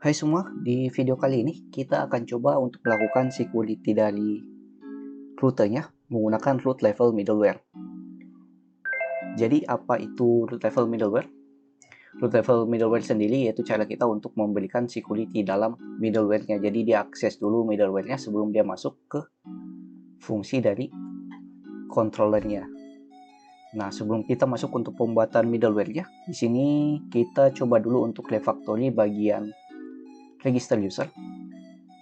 Hai semua, di video kali ini kita akan coba untuk melakukan security dari rutenya menggunakan root level middleware. Jadi apa itu root level middleware? Root level middleware sendiri yaitu cara kita untuk memberikan security dalam middleware-nya. Jadi dia akses dulu middleware-nya sebelum dia masuk ke fungsi dari controller-nya. Nah, sebelum kita masuk untuk pembuatan middleware-nya, di sini kita coba dulu untuk refactory bagian register user.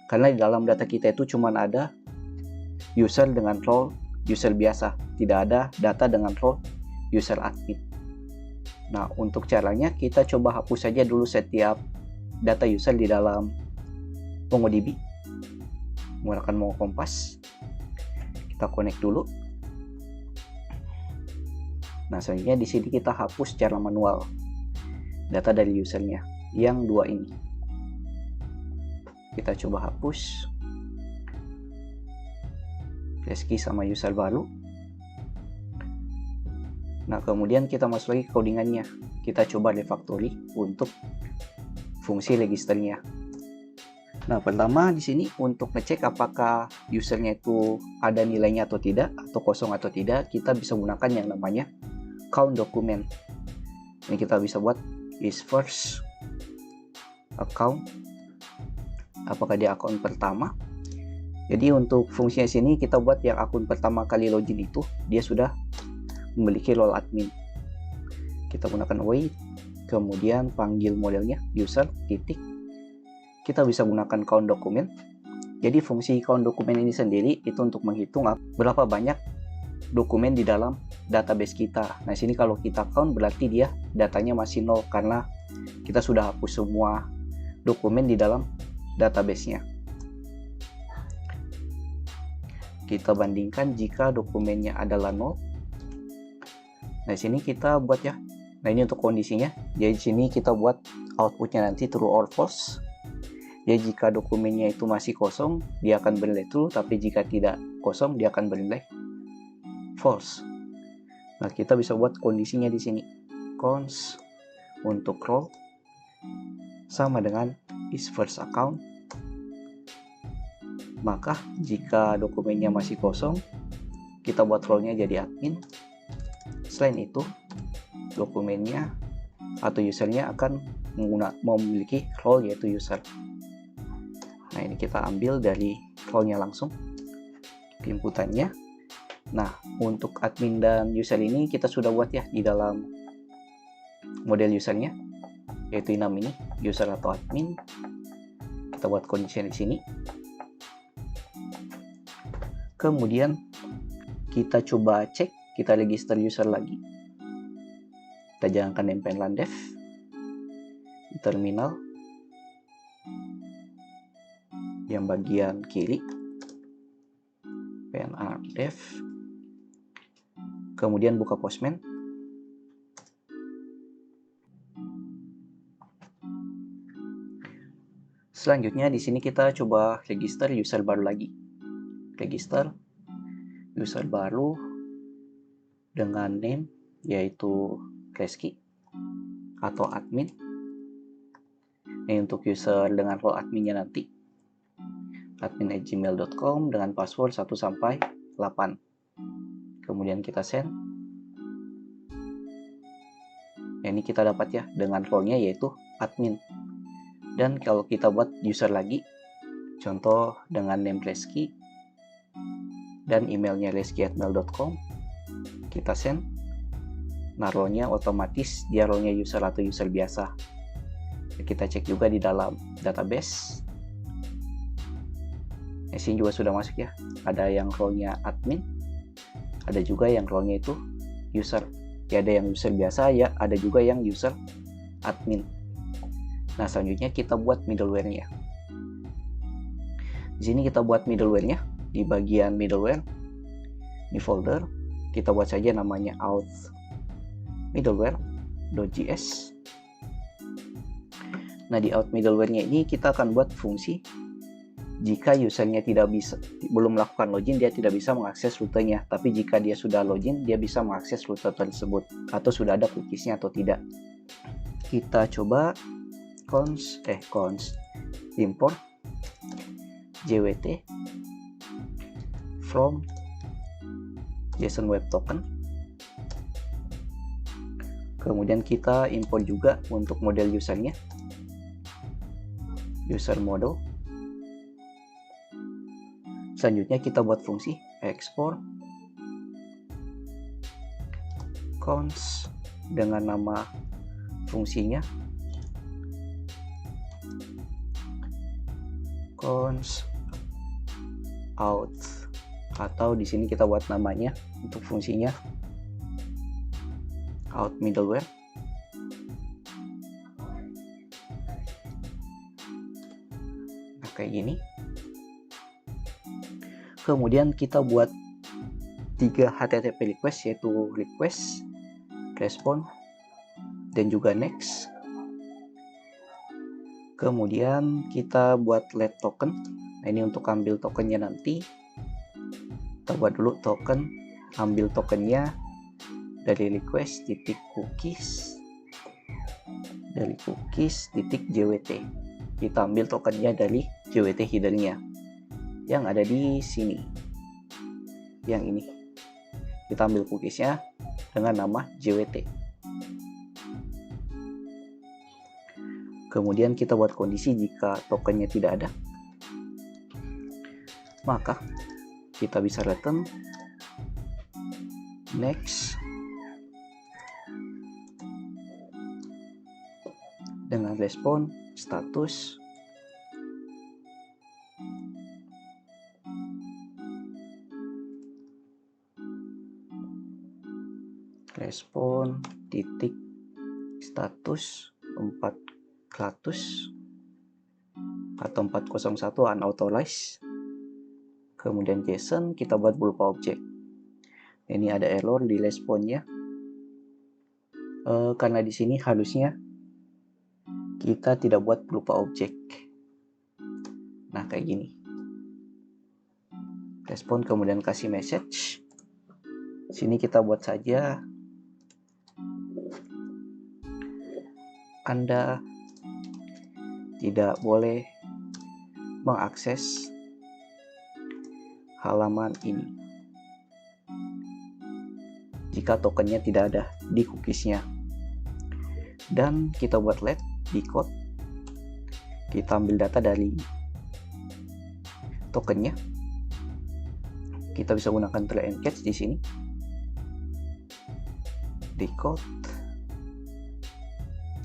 Karena di dalam data kita itu cuma ada user dengan role user biasa, tidak ada data dengan role user admin. Nah, untuk caranya kita coba hapus saja dulu setiap data user di dalam MongoDB menggunakan Mongo Kompas. Kita connect dulu. Nah, selanjutnya di sini kita hapus secara manual data dari usernya yang dua ini. Kita coba hapus Reski sama user baru. Nah, kemudian kita masuk lagi ke codingannya. Kita coba refactory untuk fungsi registernya. Nah, pertama di sini untuk ngecek apakah usernya itu ada nilainya atau tidak, atau kosong atau tidak, kita bisa gunakan yang namanya count document. Ini kita bisa buat is first account, apakah dia akun pertama. Jadi untuk fungsinya sini kita buat yang akun pertama kali login itu dia sudah memiliki role admin. Kita gunakan wait, kemudian panggil modelnya user titik. Kita bisa gunakan count document. Jadi fungsi count document ini sendiri itu untuk menghitung berapa banyak dokumen di dalam database kita. Nah, sini kalau kita count berarti dia datanya masih 0 karena kita sudah hapus semua dokumen di dalam database-nya. Kita bandingkan jika dokumennya adalah 0. Nah, sini kita buat ya. Nah, ini untuk kondisinya. Jadi sini kita buat outputnya nanti true or false. Jadi jika dokumennya itu masih kosong, dia akan bernilai true, tapi jika tidak kosong, dia akan bernilai false. Nah, kita bisa buat kondisinya di sini. Cons untuk role sama dengan is first account. Maka jika dokumennya masih kosong, kita buat role-nya jadi admin. Selain itu, dokumennya atau usernya akan memiliki role yaitu user. Nah, ini kita ambil dari role-nya langsung inputannya. Nah, untuk admin dan user ini kita sudah buat ya di dalam model usernya, yaitu enam ini, user atau admin. Kita buat condition di sini. Kemudian kita coba cek, kita register user lagi. Kita jalankan npm run dev di terminal yang bagian kiri, pnr dev, kemudian buka Postman. Selanjutnya di sini kita coba register user baru lagi. Register user baru dengan name yaitu Reski atau admin. Ini untuk user dengan role adminnya nanti admin@gmail.com dengan password 1 sampai 8. Kemudian kita send. Nah, ini kita dapat ya dengan role-nya yaitu admin. Dan kalau kita buat user lagi, contoh dengan name Reski dan emailnya reski@mail.com, kita send. Nah, role-nya otomatis dia role-nya user atau user biasa. Kita cek juga di dalam database. Di sini juga sudah masuk ya. Ada yang role-nya admin, ada juga yang role-nya itu user. Ya, ada yang user biasa ya, ada juga yang user admin. Nah, selanjutnya kita buat middleware-nya. Di sini kita buat middleware-nya di bagian middleware. Di folder kita buat saja namanya auth middleware.js. Nah, di auth middleware-nya ini kita akan buat fungsi jika usernya belum melakukan login, dia tidak bisa mengakses rutenya. Tapi jika dia sudah login, dia bisa mengakses rute tersebut atau sudah ada cookies-nya atau tidak. Kita coba cons import JWT from JSON Web Token. Kemudian kita import juga untuk model usernya, user model. Selanjutnya kita buat fungsi export const dengan nama fungsinya const out, atau di sini kita buat namanya untuk fungsinya out middleware. Nah, kayak gini. Kemudian kita buat 3 HTTP request, yaitu request, respond, dan juga next. Kemudian kita buat let token. Nah, ini untuk ambil tokennya nanti. Kita buat dulu token, ambil tokennya dari request titik cookies, dari cookies titik JWT. Kita ambil tokennya dari JWT headernya yang ada di sini, yang ini. Kita ambil cookiesnya dengan nama JWT. Kemudian kita buat kondisi jika tokennya tidak ada, maka kita bisa return next dengan respon status respon titik status 400 atau 401 unauthorized. Kemudian JSON kita buat berupa objek. Ini ada error di responnya karena di sini harusnya kita tidak buat berupa objek. Nah, kayak gini. Respon kemudian kasih message. Sini kita buat saja Anda tidak boleh mengakses halaman ini jika tokennya tidak ada di cookiesnya. Dan kita buat let decode. Kita ambil data dari tokennya. Kita bisa gunakan try and catch di sini. Decode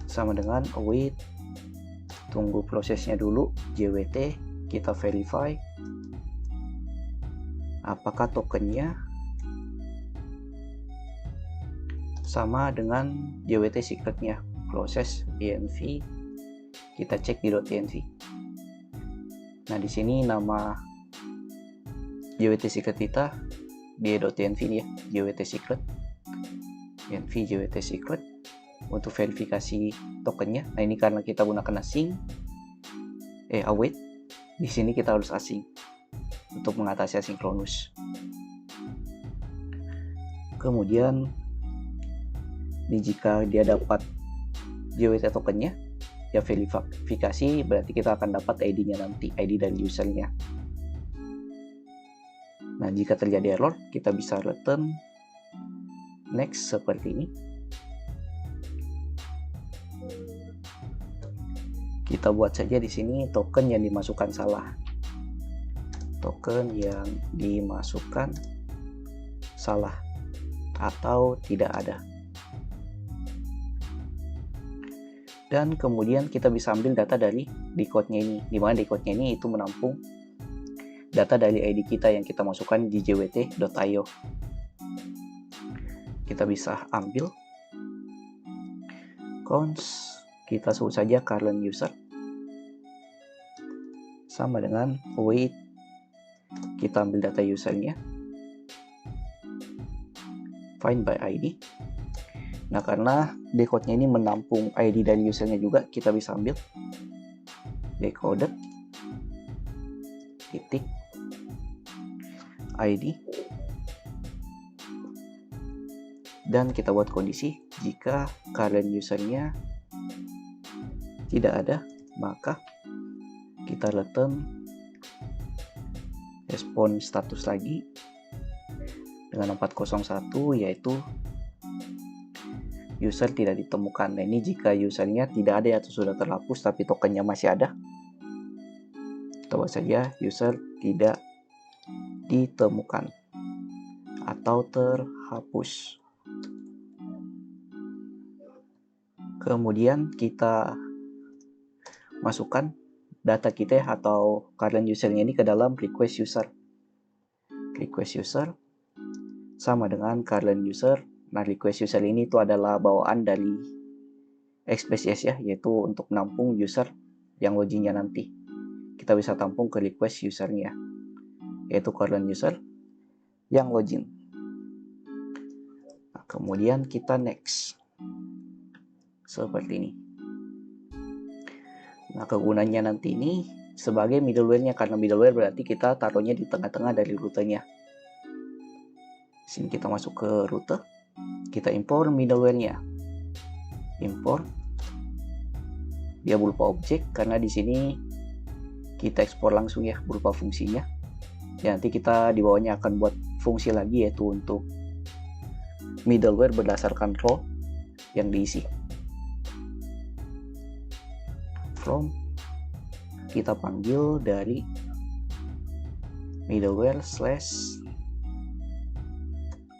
sama dengan await, tunggu prosesnya dulu, JWT, kita verify apakah tokennya sama dengan JWT secretnya. Proses env, kita cek di .env. Nah, di sini nama JWT secret kita di .env ini ya, JWT secret, env JWT secret. Untuk verifikasi tokennya, nah ini karena kita gunakan async, await, di sini kita harus async untuk mengatasi asinkronus. Kemudian ini jika dia dapat JWT tokennya, ya verifikasi, berarti kita akan dapat ID-nya nanti, ID dari usernya. Nah, jika terjadi error, kita bisa return next seperti ini. Kita buat saja di sini token yang dimasukkan salah. Token yang dimasukkan salah atau tidak ada. Dan kemudian kita bisa ambil data dari decode-nya ini, di mana decode-nya ini itu menampung data dari ID kita yang kita masukkan di jwt.io. Kita bisa ambil const, kita sebut saja current user sama dengan await, kita ambil data usernya, find by ID. Nah, karena decode-nya ini menampung ID dari usernya juga, kita bisa ambil decoded titik ID, dan kita buat kondisi jika current usernya tidak ada, maka kita return respon status lagi dengan 401, yaitu user tidak ditemukan. Nah, ini jika usernya tidak ada atau sudah terhapus tapi tokennya masih ada. Coba saja user tidak ditemukan atau terhapus. Kemudian kita masukkan data kita atau current usernya ini ke dalam request user. Request user sama dengan current user. Nah, request user ini itu adalah bawaan dari Express.js ya, yaitu untuk menampung user yang loginnya nanti. Kita bisa tampung ke request usernya, yaitu current user yang login. Nah, kemudian kita next. Seperti ini. Nah, kegunaannya nanti ini sebagai middleware-nya, karena middleware berarti kita taruhnya di tengah-tengah dari rutenya. Sini kita masuk ke rute, kita import middleware-nya. Import, dia berupa objek karena di sini kita ekspor langsung ya berupa fungsinya. Ya, nanti kita di bawahnya akan buat fungsi lagi, yaitu untuk middleware berdasarkan role yang diisi. From kita panggil dari middleware slash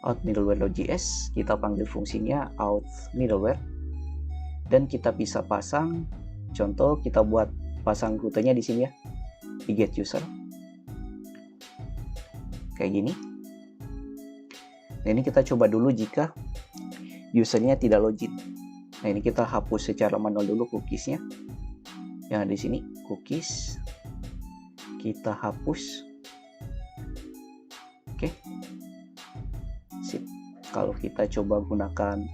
out middleware.js, kita panggil fungsinya out middleware, dan kita bisa pasang, contoh kita buat pasang rutenya di sini ya, di get user kayak gini. Nah, ini kita coba dulu jika usernya tidak login. Nah, ini kita hapus secara manual dulu cookiesnya. Yang ada di sini cookies kita hapus. Oke, sip. Kalau kita coba gunakan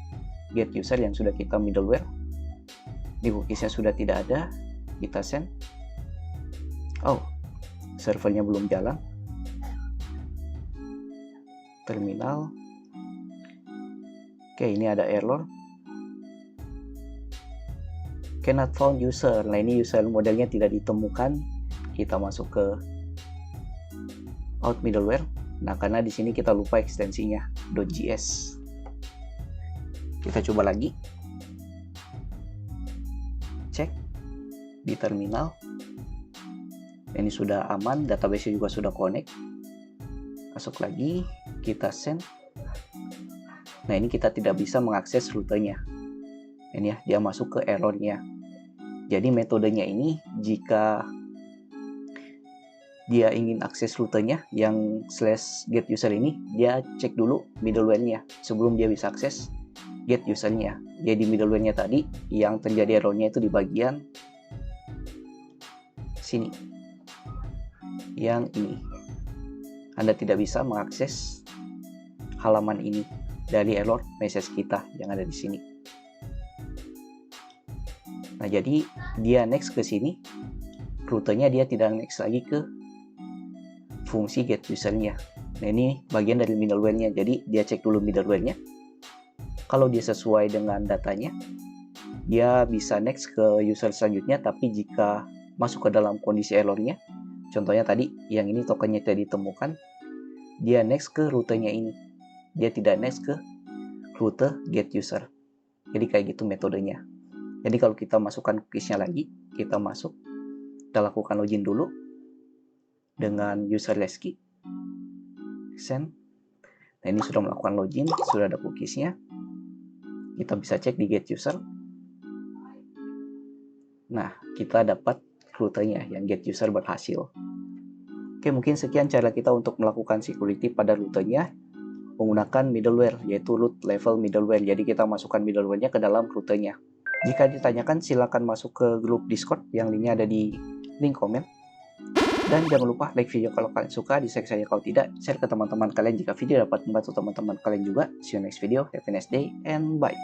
get user yang sudah kita middleware, di cookiesnya sudah tidak ada, kita send. Oh, servernya belum jalan. Terminal. Oke, ini ada error. Cannot found user. Nah, ini user modelnya tidak ditemukan. Kita masuk ke out middleware. Nah, karena di sini kita lupa ekstensinya .js. Kita coba lagi. Cek di terminal. Ini sudah aman, database juga sudah connect. Masuk lagi, kita send. Nah, ini kita tidak bisa mengakses rutenya. Ini ya, dia masuk ke errornya. Jadi metodenya ini, jika dia ingin akses rutenya yang slash get user ini, dia cek dulu middleware-nya sebelum dia bisa akses get user-nya. Jadi middleware-nya tadi yang terjadi errornya itu di bagian sini, yang ini. Anda tidak bisa mengakses halaman ini dari error message kita yang ada di sini. Nah, jadi dia next ke sini, rutenya dia tidak next lagi ke fungsi get user-nya. Nah, ini bagian dari middleware-nya. Jadi dia cek dulu middleware-nya. Kalau dia sesuai dengan datanya, dia bisa next ke user selanjutnya. Tapi jika masuk ke dalam kondisi error-nya, contohnya tadi yang ini tokennya tidak ditemukan, dia next ke rutenya ini. Dia tidak next ke rute get user. Jadi kayak gitu metodenya. Jadi kalau kita masukkan cookies-nya lagi, kita masuk, kita lakukan login dulu dengan userless key, send. Nah, ini sudah melakukan login, sudah ada cookies-nya. Kita bisa cek di get user. Nah, kita dapat rutenya yang get user berhasil. Oke, mungkin sekian cara kita untuk melakukan security pada rutenya menggunakan middleware, yaitu root level middleware. Jadi kita masukkan middleware-nya ke dalam rutenya. Jika ditanyakan, silakan masuk ke grup Discord yang linknya ada di link komen. Dan jangan lupa like video kalau kalian suka, dislike saja kalau tidak, share ke teman-teman kalian jika video dapat membantu teman-teman kalian juga. See you next video, have a nice day, and bye.